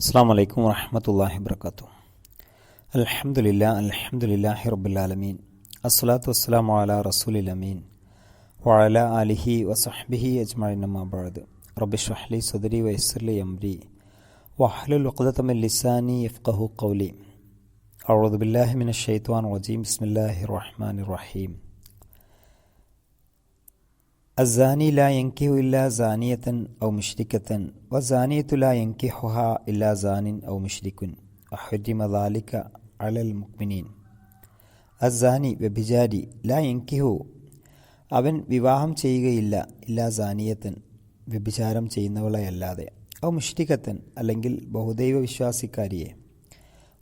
അസ്സലാമു അലൈക്കും വറഹ്മത്തുള്ളാഹി വബറകാതുഹു. അൽഹംദുലില്ലാഹി റബ്ബിൽ ആലമീൻ. അസ്സലാത്തു വസ്സലാമു അലാ റസൂലിൽ അമീൻ വഅലാ ആലിഹി വസഹ്ബിഹി അജ്മഈൻ. അമ്മാ ബഅദ്. റബ്ബി ഇശ്റഹ് ലി സദ്രി വയസ്സിർ ലി അംരി വഹ്ലുൽ ഉഖ്ദത മിൻ ലിസാനി യഫ്ഖഹു ഖൗലി. അഊദു ബില്ലാഹി മിനശ് ശൈത്വാനിർ റജീം. ബിസ്മില്ലാഹിർ റഹ്മാനിർ റഹീം. الزاني لا ينكح إلا زانية أو مشركة والزانية لا ينكحها إلا زان أو مشرك وحرم ذلك على المؤمنين. الزاني വ്യഭിചാരി ലാ യൻകിഹു അവൻ വിവാഹം ചെയ്യുകയില്ല ഇല്ലാ സാനിയത്തൻ വ്യഭിചാരം ചെയ്യുന്നവളെയല്ലാതെ ഔ മുഷ്രിക്കത്തൻ അല്ലെങ്കിൽ ബഹുദൈവ വിശ്വാസിക്കാരിയെ.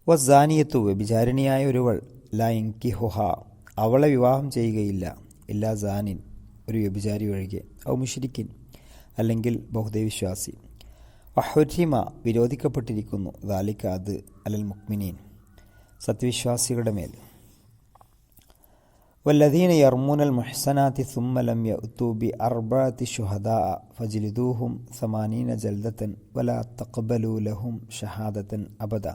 വസാനിയത്തു വ്യഭിചാരിണിയായ ഒരുവൾ ലാ യൻകിഹുഹ അവളെ വിവാഹം ചെയ്യുകയില്ല ഇല്ലാ സാനിൻ ഒരു വ്യഭിചാരി ഒഴികെ ഔ മുശ്രിക്കിൻ അല്ലെങ്കിൽ ബഹുദൈവവിശ്വാസി. വഹുരിമ വിരോധിക്കപ്പെട്ടിരിക്കുന്നു ദാലിക അത് അലൽ മുഅ്മിനീൻ സത്യവിശ്വാസികളുടെ മേൽ. വല്ലദീന യർമൂനൽ മുഹ്സനാതി സുമ്മ ലം യഅ്തു ബി അർബഅതി ശുഹദാ ഫജ്ലിദൂഹും 80 ജൽദതൻ വലാ തഖ്ബലൂ ലഹും ഷഹാദതൻ അബദ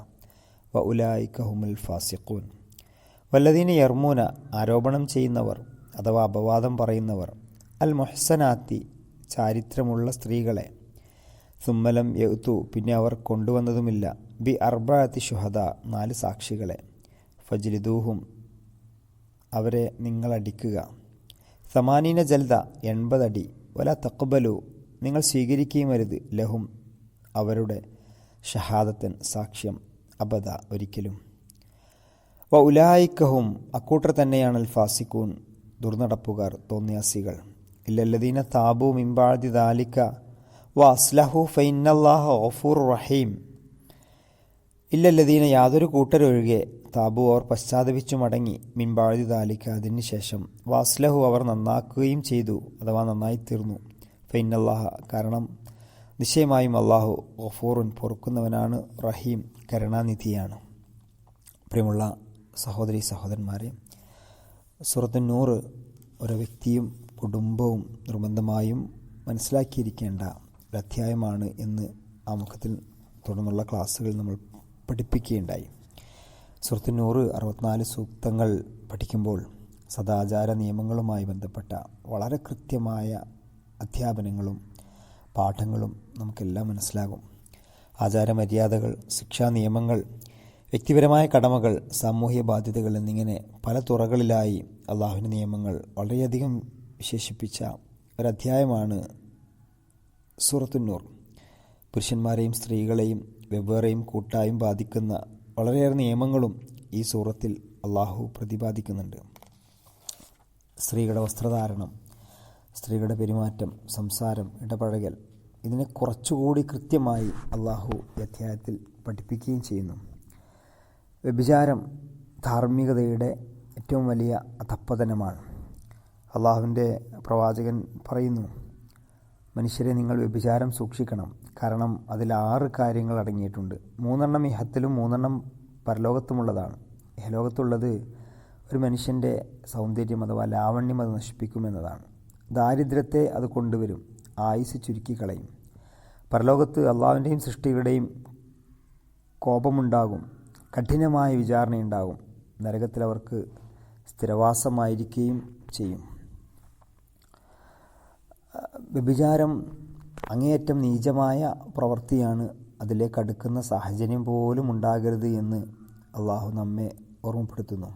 വഉലൈക ഹുമുൽ ഫാസിഖൂൻ. വല്ലദീന യർമൂന ആരോപണം ചെയ്യുന്നവർ അഥവാ അപവാദം പറയുന്നവർ അൽ മുഹ്സനാത്തി ചാരിത്രമുള്ള സ്ത്രീകളെ സുമ്മലം യഅ്തു പിന്നെ അവർ കൊണ്ടുവന്നതുമില്ല ബി അർബഅതി ശുഹദ 4 സാക്ഷികളെ ഫജ്ലിദൂഹും അവരെ നിങ്ങളടിക്കുക 80 ജൽദ 80 അടി വല തഖ്ബലു നിങ്ങൾ സ്വീകരിക്കുകയും അരുത് ലഹും അവരുടെ ഷഹാദത്തൻ സാക്ഷ്യം അബദ ഒരിക്കലും. വ ഉലായിക്കഹും അക്കൂട്ടർ തന്നെയാണ് അൽ ഫാസിഖൂൻ ദുർനടപ്പുകാർ തോന്നിയാസികൾ. ഇല്ലല്ലദീന താബു മിൻ ബഅദി ദാലിക വ അസ്ലഹു ഫഇന്നല്ലാഹ ഗഫൂറുർ റഹീം. ഇല്ലല്ലദീന യാതൊരു കൂട്ടരൊഴികെ താബു അവർ പശ്ചാത്തപിച്ചു മടങ്ങി മിൻ ബഅദി ദാലിക അതിന് ശേഷം വ അസ്ലഹു അവർ നന്നാക്കുകയും ചെയ്തു അഥവാ നന്നായി തീർന്നു. ഫഇന്നല്ലാഹ കാരണം നിശ്ചയമായും അല്ലാഹു ഗഫൂറുൻ പൊറുക്കുന്നവനാണ് റഹീം കരുണാനിധിയാണ്. പ്രിയമുള്ള സഹോദരീ സഹോദരന്മാരെ, സൂറത്ത് നൂർ ഒരു വ്യക്തിയും കുടുംബവും നിർബന്ധമായും മനസ്സിലാക്കിയിരിക്കേണ്ട ഒരു അധ്യായമാണ് എന്ന് ആമുഖത്തിൽ തുടർന്നുള്ള ക്ലാസ്സുകളിൽ നമ്മൾ പഠിപ്പിക്കുകയുണ്ടായി. സൂറത്ത് നൂർ 64 സൂക്തങ്ങൾ പഠിക്കുമ്പോൾ സദാചാര നിയമങ്ങളുമായി ബന്ധപ്പെട്ട വളരെ കൃത്യമായ അധ്യാപനങ്ങളും പാഠങ്ങളും നമുക്കെല്ലാം മനസ്സിലാകും. ആചാരമര്യാദകൾ, ശിക്ഷാ നിയമങ്ങൾ, വ്യക്തിപരമായ കടമകൾ, സാമൂഹ്യ ബാധ്യതകൾ എന്നിങ്ങനെ പല തുറകളിലായി അള്ളാഹുവിൻ്റെ നിയമങ്ങൾ വളരെയധികം വിശേഷിപ്പിച്ച ഒരധ്യായമാണ് സൂറത്തുൻ നൂർ. പുരുഷന്മാരെയും സ്ത്രീകളെയും വെവ്വേറെയും കൂട്ടായും ബാധിക്കുന്ന വളരെയേറെ നിയമങ്ങളും ഈ സൂറത്തിൽ അള്ളാഹു പ്രതിപാദിക്കുന്നുണ്ട്. സ്ത്രീകളുടെ വസ്ത്രധാരണം, സ്ത്രീകളുടെ പെരുമാറ്റം, സംസാരം, ഇടപഴകൽ ഇതിനെ കുറച്ചുകൂടി കൃത്യമായി അള്ളാഹു ഈ അധ്യായത്തിൽ പഠിപ്പിക്കുകയും ചെയ്യുന്നു. വ്യഭിചാരം ധാർമ്മികതയുടെ ഏറ്റവും വലിയ അധപ്പതനമാണ്. അള്ളാഹുവിൻ്റെ പ്രവാചകൻ പറയുന്നു, മനുഷ്യരെ നിങ്ങൾ വ്യഭിചാരം സൂക്ഷിക്കണം, കാരണം അതിൽ 6 കാര്യങ്ങൾ അടങ്ങിയിട്ടുണ്ട്. 3 ഇഹത്തിലും 3 പരലോകത്തുമുള്ളതാണ്. ഇഹലോകത്തുള്ളത് ഒരു മനുഷ്യൻ്റെ സൗന്ദര്യം അഥവാ ലാവണ്യം അത് നശിപ്പിക്കുമെന്നതാണ്. ദാരിദ്ര്യത്തെ അത് കൊണ്ടുവരും, ആയുസ് ചുരുക്കിക്കളയും. പരലോകത്ത് അള്ളാഹുവിൻ്റെയും സൃഷ്ടികളുടെയും കോപമുണ്ടാകും, കഠിനമായ വിചാരണയുണ്ടാകും, നരകത്തിൽ അവർക്ക് സ്ഥിരവാസമായിരിക്കുകയും ചെയ്യും. വ്യഭിചാരം അങ്ങേയറ്റം നീചമായ പ്രവൃത്തിയാണ്. അതിലേക്ക് അടുക്കുന്ന സാഹചര്യം പോലും ഉണ്ടാകരുത് എന്ന് അള്ളാഹു നമ്മെ ഓർമ്മപ്പെടുത്തുന്നു.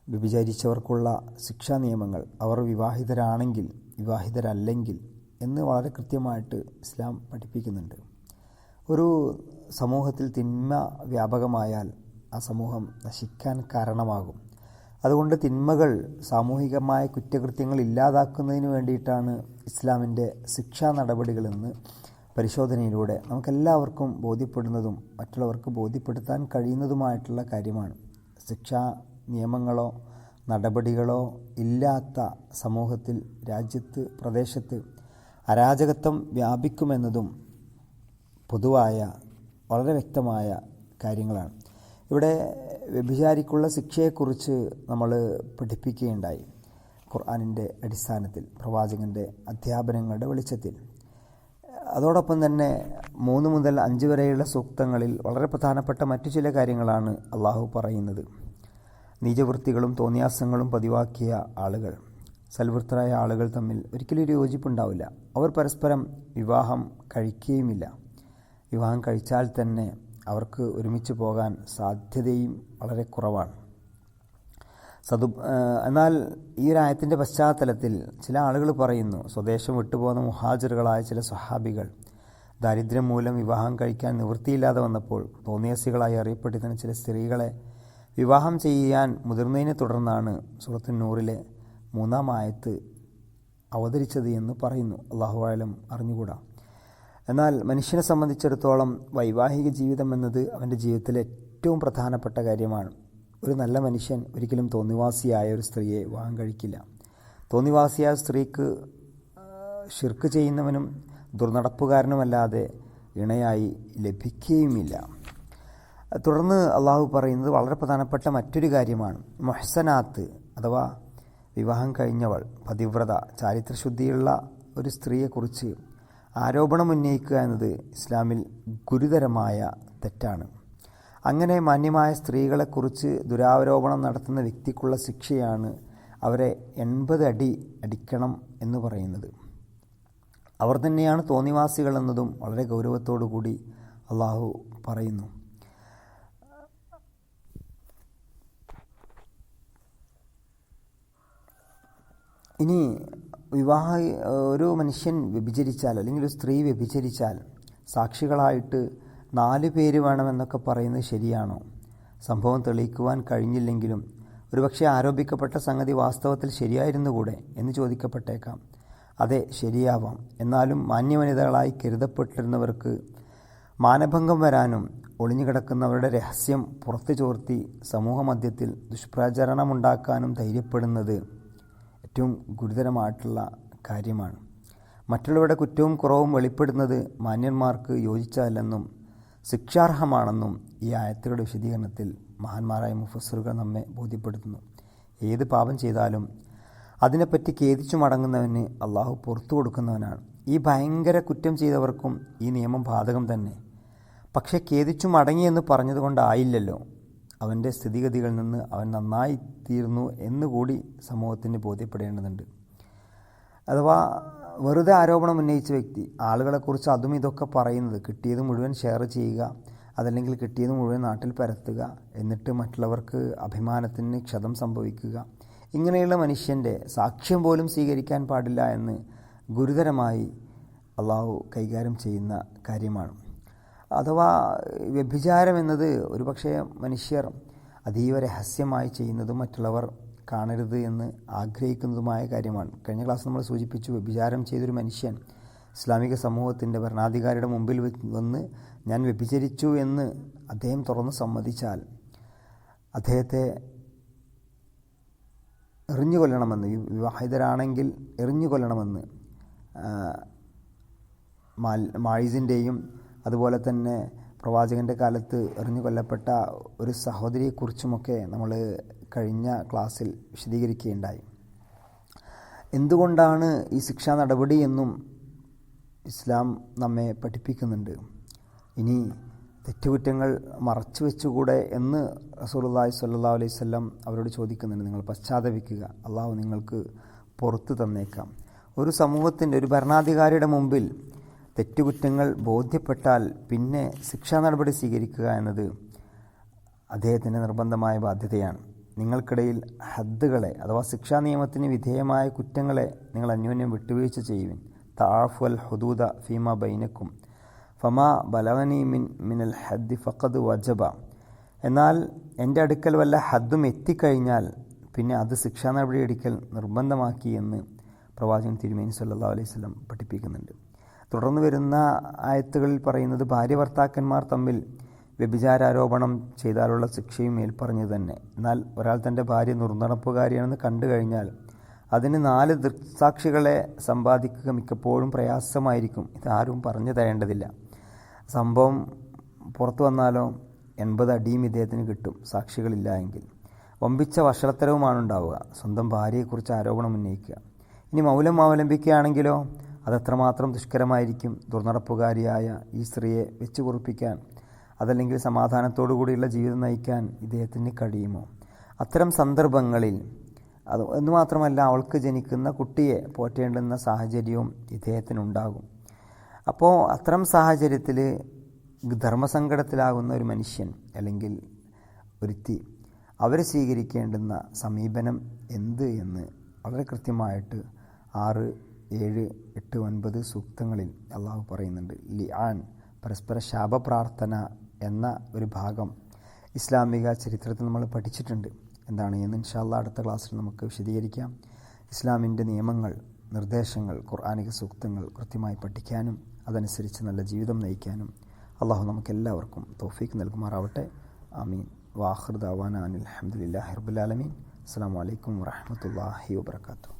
വ്യഭിചരിച്ചവർക്കുള്ള ശിക്ഷാ നിയമങ്ങൾ, അവർ വിവാഹിതരാണെങ്കിൽ വിവാഹിതരല്ലെങ്കിൽ എന്ന് വളരെ കൃത്യമായിട്ട് ഇസ്ലാം പഠിപ്പിക്കുന്നുണ്ട്. ഒരു സമൂഹത്തിൽ തിന്മ വ്യാപകമായാൽ ആ സമൂഹം നശിക്കാൻ കാരണമാകും. അതുകൊണ്ട് തിന്മകൾ, സാമൂഹികമായ കുറ്റകൃത്യങ്ങൾ ഇല്ലാതാക്കുന്നതിന് വേണ്ടിയിട്ടാണ് ഇസ്ലാമിൻ്റെ ശിക്ഷാ നടപടികളെന്ന് പരിശോധനയിലൂടെ നമുക്കെല്ലാവർക്കും ബോധ്യപ്പെടുന്നതും മറ്റുള്ളവർക്ക് ബോധ്യപ്പെടുത്താൻ കഴിയുന്നതുമായിട്ടുള്ള കാര്യമാണ്. ശിക്ഷാ നിയമങ്ങളോ നടപടികളോ ഇല്ലാത്ത സമൂഹത്തിൽ, രാജ്യത്ത്, പ്രദേശത്ത് അരാജകത്വം വ്യാപിക്കുമെന്നതും പൊതുവായ വളരെ വ്യക്തമായ കാര്യങ്ങളാണ്. ഇവിടെ വ്യഭിചാരിക്കുള്ള ശിക്ഷയെക്കുറിച്ച് നമ്മൾ പഠിപ്പിക്കുകയുണ്ടായി. ഖുർആനിൻ്റെ അടിസ്ഥാനത്തിൽ, പ്രവാചകൻ്റെ അധ്യാപനങ്ങളുടെ വെളിച്ചത്തിൽ അതോടൊപ്പം തന്നെ 3 മുതൽ 5 വരെയുള്ള സൂക്തങ്ങളിൽ വളരെ പ്രധാനപ്പെട്ട മറ്റു ചില കാര്യങ്ങളാണ് അള്ളാഹു പറയുന്നത്. നീചവൃത്തികളും തോന്നിയാസങ്ങളും പതിവാക്കിയ ആളുകൾ, സൽവൃത്തരായ ആളുകൾ തമ്മിൽ ഒരിക്കലും ഒരു യോജിപ്പുണ്ടാവില്ല. അവർ പരസ്പരം വിവാഹം കഴിക്കുകയുമില്ല. വിവാഹം കഴിച്ചാൽ തന്നെ അവർക്ക് ഒരുമിച്ച് പോകാൻ സാധ്യതയും വളരെ കുറവാണ്. എന്നാൽ ഈ ഒരു ആയത്തിൻ്റെ പശ്ചാത്തലത്തിൽ ചില ആളുകൾ പറയുന്നു, സ്വദേശം വിട്ടുപോകുന്ന മുഹാജിറുകളായ ചില സ്വഹാബികൾ ദാരിദ്ര്യം മൂലം വിവാഹം കഴിക്കാൻ നിവൃത്തിയില്ലാതെ വന്നപ്പോൾ തോന്നിയസികളായി അറിയപ്പെട്ടിരുന്ന ചില സ്ത്രീകളെ വിവാഹം ചെയ്യാൻ മുതിർന്നതിനെ തുടർന്നാണ് സൂറത്തുൻ നൂറിലെ 3-ാം ആയത്ത് അവതരിച്ചത് എന്ന് പറയുന്നു. അല്ലാഹു അഅലം, അറിഞ്ഞുകൂടാ. എന്നാൽ മനുഷ്യനെ സംബന്ധിച്ചിടത്തോളം വൈവാഹിക ജീവിതം എന്നത് അവൻ്റെ ജീവിതത്തിലെ ഏറ്റവും പ്രധാനപ്പെട്ട കാര്യമാണ്. ഒരു നല്ല മനുഷ്യൻ ഒരിക്കലും തോന്നിവാസിയായ ഒരു സ്ത്രീയെ വിവാഹം കഴിക്കില്ല. തോന്നിവാസിയായ സ്ത്രീക്ക് ശിർക്ക് ചെയ്യുന്നവനും ദുർനടപ്പുകാരനുമല്ലാതെ ഇണയായി ലഭിക്കുകയുമില്ല. തുടർന്ന് അള്ളാഹു പറയുന്നത് വളരെ പ്രധാനപ്പെട്ട മറ്റൊരു കാര്യമാണ്. മുഹ്സനാത്ത് അഥവാ വിവാഹം കഴിഞ്ഞവൾ, പതിവ്രത, ചാരിത്രശുദ്ധിയുള്ള ഒരു സ്ത്രീയെക്കുറിച്ച് ആരോപണം ഉന്നയിക്കുക എന്നത് ഇസ്ലാമിൽ ഗുരുതരമായ തെറ്റാണ്. അങ്ങനെ മാന്യമായ സ്ത്രീകളെക്കുറിച്ച് ദുരാരോപണം നടത്തുന്ന വ്യക്തിക്കുള്ള ശിക്ഷയാണ് അവരെ 80 അടി അടിക്കണം എന്ന് പറയുന്നത്. അവർ തന്നെയാണ് തോന്നിവാസികൾ എന്നതും വളരെ ഗൗരവത്തോടു കൂടി അള്ളാഹു പറയുന്നു. ഇനി ഒരു മനുഷ്യൻ വ്യഭിചരിച്ചാൽ അല്ലെങ്കിൽ ഒരു സ്ത്രീ വ്യഭിചരിച്ചാൽ സാക്ഷികളായിട്ട് 4 പേര് വേണമെന്നൊക്കെ പറയുന്നത് ശരിയാണോ? സംഭവം തെളിയിക്കുവാൻ കഴിഞ്ഞില്ലെങ്കിലും ഒരുപക്ഷെ ആരോപിക്കപ്പെട്ട സംഗതി വാസ്തവത്തിൽ ശരിയായിരുന്നുകൂടെ എന്ന് ചോദിക്കപ്പെട്ടേക്കാം. അതെ, ശരിയാവാം. എന്നാലും മാന്യവനിതകളായി കരുതപ്പെട്ടിരുന്നവർക്ക് മാനഭംഗം വരാനും ഒളിഞ്ഞുകിടക്കുന്നവരുടെ രഹസ്യം പുറത്തു ചോർത്തി സമൂഹമധ്യത്തിൽ ദുഷ്പ്രചരണമുണ്ടാക്കാനും ധൈര്യപ്പെടുന്നത് ഏറ്റവും ഗുരുതരമായിട്ടുള്ള കാര്യമാണ്. മറ്റുള്ളവരുടെ കുറ്റവും കുറവും വെളിപ്പെടുന്നത് മാന്യന്മാർക്ക് യോജിച്ചതല്ലെന്നും ശിക്ഷാർഹമാണെന്നും ഈ ആയത്തുകളുടെ വിശദീകരണത്തിൽ മഹാന്മാരായ മുഫസ്സിറുകൾ നമ്മെ ബോധ്യപ്പെടുത്തുന്നു. ഏത് പാപം ചെയ്താലും അതിനെപ്പറ്റി ഖേദിച്ചു മടങ്ങുന്നവന് അള്ളാഹു പുറത്തു കൊടുക്കുന്നവനാണ്. ഈ ഭയങ്കര കുറ്റം ചെയ്തവർക്കും ഈ നിയമം ബാധകം തന്നെ. പക്ഷേ ഖേദിച്ചു മടങ്ങിയെന്ന് പറഞ്ഞതുകൊണ്ടായില്ലല്ലോ അവൻ്റെ സ്ഥിതിഗതികളിൽ നിന്ന് അവൻ നന്നായി തീർന്നു എന്നുകൂടി സമൂഹത്തിന് ബോധ്യപ്പെടേണ്ടതുണ്ട്. അഥവാ വെറുതെ ആരോപണം ഉന്നയിച്ച വ്യക്തി ആളുകളെക്കുറിച്ച് അതും ഇതൊക്കെ പറയുന്നത്, കിട്ടിയത് മുഴുവൻ ഷെയർ ചെയ്യുക, അതല്ലെങ്കിൽ കിട്ടിയത് മുഴുവൻ നാട്ടിൽ പരത്തുക, എന്നിട്ട് മറ്റുള്ളവർക്ക് അഭിമാനത്തിന് ക്ഷതം സംഭവിക്കുക, ഇങ്ങനെയുള്ള മനുഷ്യൻ്റെ സാക്ഷ്യം പോലും സ്വീകരിക്കാൻ പാടില്ല എന്ന് ഗുരുതരമായി അള്ളാഹു കൈകാര്യം ചെയ്യുന്ന കാര്യമാണ്. അഥവാ വ്യഭിചാരം എന്നത് ഒരുപക്ഷെ മനുഷ്യർ അതീവ രഹസ്യമായി ചെയ്യുന്നതും മറ്റുള്ളവർ കാണരുത് എന്ന് ആഗ്രഹിക്കുന്നതുമായ കാര്യമാണ്. കഴിഞ്ഞ ക്ലാസ് നമ്മൾ സൂചിപ്പിച്ചു, വ്യഭിചാരം ചെയ്തൊരു മനുഷ്യൻ ഇസ്ലാമിക സമൂഹത്തിൻ്റെ ഭരണാധികാരിയുടെ മുമ്പിൽ വന്ന് ഞാൻ വ്യഭിചരിച്ചു എന്ന് അദ്ദേഹം തുറന്ന് സമ്മതിച്ചാൽ അദ്ദേഹത്തെ എറിഞ്ഞു കൊല്ലണമെന്ന്, വിവാഹിതരാണെങ്കിൽ എറിഞ്ഞു കൊല്ലണമെന്ന് മായിസിൻ്റെയും അതുപോലെ തന്നെ പ്രവാചകൻ്റെ കാലത്ത് എറിഞ്ഞു കൊല്ലപ്പെട്ട ഒരു സഹോദരിയെക്കുറിച്ചുമൊക്കെ നമ്മൾ കഴിഞ്ഞ ക്ലാസ്സിൽ വിശദീകരിക്കുകയുണ്ടായി. എന്തുകൊണ്ടാണ് ഈ ശിക്ഷാ നടപടി എന്നും ഇസ്ലാം നമ്മെ പഠിപ്പിക്കുന്നുണ്ട്. ഇനി തെറ്റുകുറ്റങ്ങൾ മറച്ചു വെച്ചുകൂടെ എന്ന് റസൂലുള്ളാഹി സ്വല്ലല്ലാഹു അലൈഹി വസല്ലം അവരോട് ചോദിക്കുന്നുണ്ട്. നിങ്ങൾ പശ്ചാത്തപിക്കുക, അള്ളാഹു നിങ്ങൾക്ക് പുറത്തു തന്നേക്കാം. ഒരു സമൂഹത്തിൻ്റെ, ഒരു ഭരണാധികാരിയുടെ മുമ്പിൽ തെറ്റുകുറ്റങ്ങൾ ബോധ്യപ്പെട്ടാൽ പിന്നെ ശിക്ഷാ നടപടി സ്വീകരിക്കുക എന്നത് അദ്ദേഹത്തിൻ്റെ നിർബന്ധമായ ബാധ്യതയാണ്. നിങ്ങൾക്കിടയിൽ ഹദ്ദുകളെ അഥവാ ശിക്ഷാ നിയമത്തിന് വിധേയമായ കുറ്റങ്ങളെ നിങ്ങൾ അന്യോന്യം വിട്ടുവീഴ്ച ചെയ്യുവിൻ. തആഫുൽ ഹുദൂദ ഫീമ ബൈനക്കും ഫമാ ബലഗനി മിനൽ ഹദ്ദി ഫഖദ് വജബ. എന്നാൽ എൻ്റെ അടുക്കൽ വല്ല ഹദ്ദും എത്തിക്കഴിഞ്ഞാൽ പിന്നെ അത് ശിക്ഷാ നടപടി എടുക്കൽ നിർബന്ധമാക്കി എന്ന് പ്രവാചകൻ തിരുമേനി സല്ലല്ലാഹു അലൈഹി വസല്ലം പഠിപ്പിക്കുന്നുണ്ട്. തുടർന്ന് വരുന്ന ആയത്തുകളിൽ പറയുന്നത് ഭാര്യ ഭർത്താക്കന്മാർ തമ്മിൽ വ്യഭിചാരോപണം ചെയ്താലുള്ള ശിക്ഷയും മേൽപ്പറഞ്ഞു തന്നെ. എന്നാൽ ഒരാൾ തൻ്റെ ഭാര്യ ദുർനടപ്പുകാരിയാണെന്ന് കണ്ടു കഴിഞ്ഞാൽ അതിന് 4 ദൃക്സാക്ഷികളെ സമ്പാദിക്കുക മിക്കപ്പോഴും പ്രയാസമായിരിക്കും. ഇതാരും പറഞ്ഞു തരേണ്ടതില്ല. സംഭവം പുറത്തു വന്നാലോ 80 അടിയും ഇദ്ദേഹത്തിന് കിട്ടും സാക്ഷികളില്ല എങ്കിൽ. വമ്പിച്ച വഷളത്തരവുമാണ് ഉണ്ടാവുക. സ്വന്തം ഭാര്യയെക്കുറിച്ച് ആരോപണം ഉന്നയിക്കുക. ഇനി മൗലം അവലംബിക്കുകയാണെങ്കിലോ അതെത്രമാത്രം ദുഷ്കരമായിരിക്കും ദുർനടപ്പുകാരിയായ ഈ സ്ത്രീയെ വെച്ച് കുറിപ്പിക്കാൻ, അതല്ലെങ്കിൽ സമാധാനത്തോടു കൂടിയുള്ള ജീവിതം നയിക്കാൻ ഇദ്ദേഹത്തിന് കഴിയുമോ? അത്തരം സന്ദർഭങ്ങളിൽ എന്ന് മാത്രമല്ല, അവൾക്ക് ജനിക്കുന്ന കുട്ടിയെ പോറ്റേണ്ടുന്ന സാഹചര്യവും ഇദ്ദേഹത്തിനുണ്ടാകും. അപ്പോൾ അത്തരം സാഹചര്യത്തിൽ ധർമ്മസങ്കടത്തിലാകുന്ന ഒരു മനുഷ്യൻ അല്ലെങ്കിൽ ഒരുത്തി അവർ സ്വീകരിക്കേണ്ടുന്ന സമീപനം എന്ത് എന്ന് വളരെ കൃത്യമായിട്ട് 6, 7, 8, 9 സൂക്തങ്ങളിൽ അള്ളാഹു പറയുന്നുണ്ട്. ലിആൻ, പരസ്പര ശാപപ്രാർത്ഥന എന്ന ഒരു ഭാഗം ഇസ്ലാമിക ചരിത്രത്തിൽ നമ്മൾ പഠിച്ചിട്ടുണ്ട്. എന്താണ് എന്ന് ഇൻഷാ അല്ലാഹ് അടുത്ത ക്ലാസ്സിൽ നമുക്ക് വിശദീകരിക്കാം. ഇസ്ലാമിൻ്റെ നിയമങ്ങൾ, നിർദ്ദേശങ്ങൾ, ഖുർആനിക സൂക്തങ്ങൾ കൃത്യമായി പഠിക്കാനും അതനുസരിച്ച് നല്ല ജീവിതം നയിക്കാനും അള്ളാഹു നമുക്കെല്ലാവർക്കും തൗഫീഖ് നൽകുമാറാവട്ടെ. ആമീൻ. വാഖിർ ദഅവാന അനിൽ ഹംദുലില്ലാഹി റബ്ബിൽ ആലമീൻ. അസ്സലാമു അലൈക്കും വറഹ്മത്തുള്ളാഹി വബറകാതുഹു.